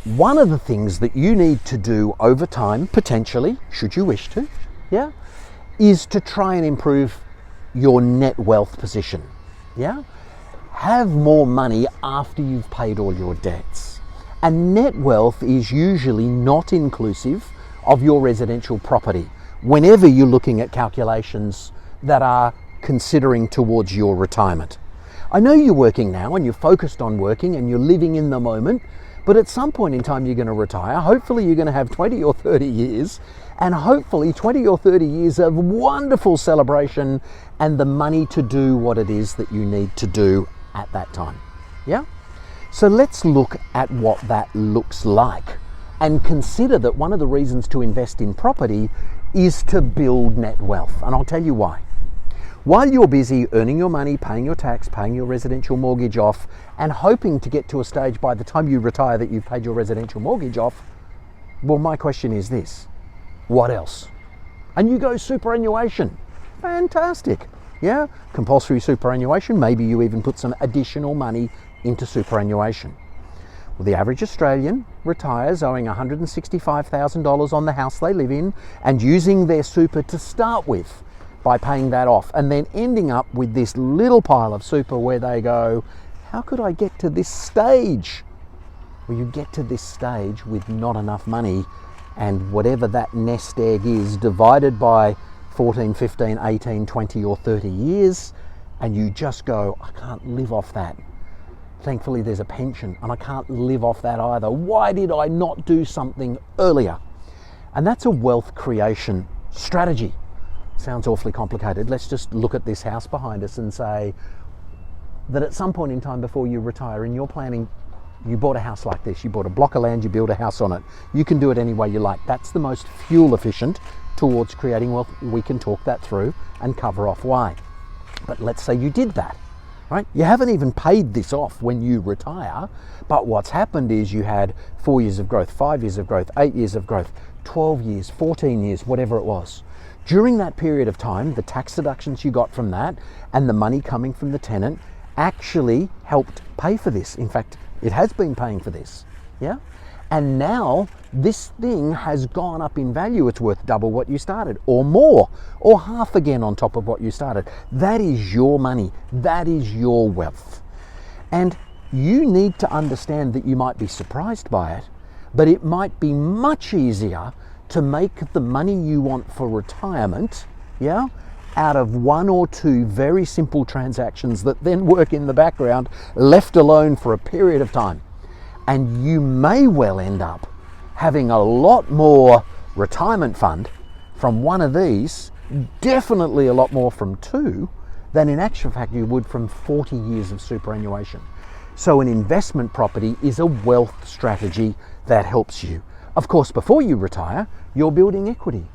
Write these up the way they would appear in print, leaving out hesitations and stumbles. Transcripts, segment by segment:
one of the things that you need to do over time, potentially, should you wish to, yeah, is to try and improve your net wealth position. Yeah, have more money after you've paid all your debts. And net wealth is usually not inclusive of your residential property whenever you're looking at calculations that are considering towards your retirement. I know you're working now and you're focused on working and you're living in the moment, but at some point in time you're going to retire. Hopefully you're going to have 20 or 30 years, and hopefully 20 or 30 years of wonderful celebration and the money to do what it is that you need to do at that time. Yeah? So let's look at what that looks like and consider that one of the reasons to invest in property is to build net wealth. And I'll tell you why. While you're busy earning your money, paying your tax, paying your residential mortgage off, and hoping to get to a stage by the time you retire that you've paid your residential mortgage off, well, my question is this: what else? And you go superannuation. Fantastic. Yeah, compulsory superannuation. Maybe you even put some additional money into superannuation. Well, the average Australian retires owing $165,000 on the house they live in and using their super to start with by paying that off, and then ending up with this little pile of super where they go, how could I get to this stage? Well, you get to this stage with not enough money, and whatever that nest egg is divided by 14, 15, 18, 20 or 30 years, and you just go, I can't live off that. Thankfully there's a pension and I can't live off that either. Why did I not do something earlier? And that's a wealth creation strategy. Sounds awfully complicated. Let's just look at this house behind us and say that at some point in time before you retire and you're planning, you bought a house like this, you bought a block of land, you build a house on it. You can do it any way you like. That's the most fuel efficient towards creating wealth. We can talk that through and cover off why. But let's say you did that, right? You haven't even paid this off when you retire, but what's happened is you had 4 years of growth, 5 years of growth, 8 years of growth, 12 years, 14 years, whatever it was. During that period of time, the tax deductions you got from that and the money coming from the tenant actually helped pay for this. In fact, it has been paying for this, yeah? And now this thing has gone up in value. It's worth double what you started, or more, or half again on top of what you started. That is your money. That is your wealth. And you need to understand that you might be surprised by it, but it might be much easier to make the money you want for retirement, yeah, out of one or two very simple transactions that then work in the background, left alone for a period of time. And you may well end up having a lot more retirement fund from one of these, definitely a lot more from two, than in actual fact you would from 40 years of superannuation. So an investment property is a wealth strategy that helps you. Of course, before you retire, you're building equity.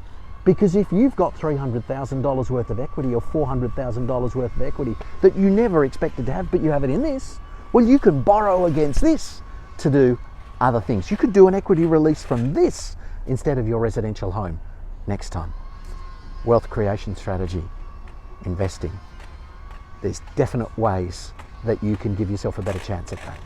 Because if you've got $300,000 worth of equity or $400,000 worth of equity that you never expected to have, but you have it in this, well, you can borrow against this to do other things. You could do an equity release from this instead of your residential home next time. Wealth creation strategy, investing. There's definite ways that you can give yourself a better chance at that.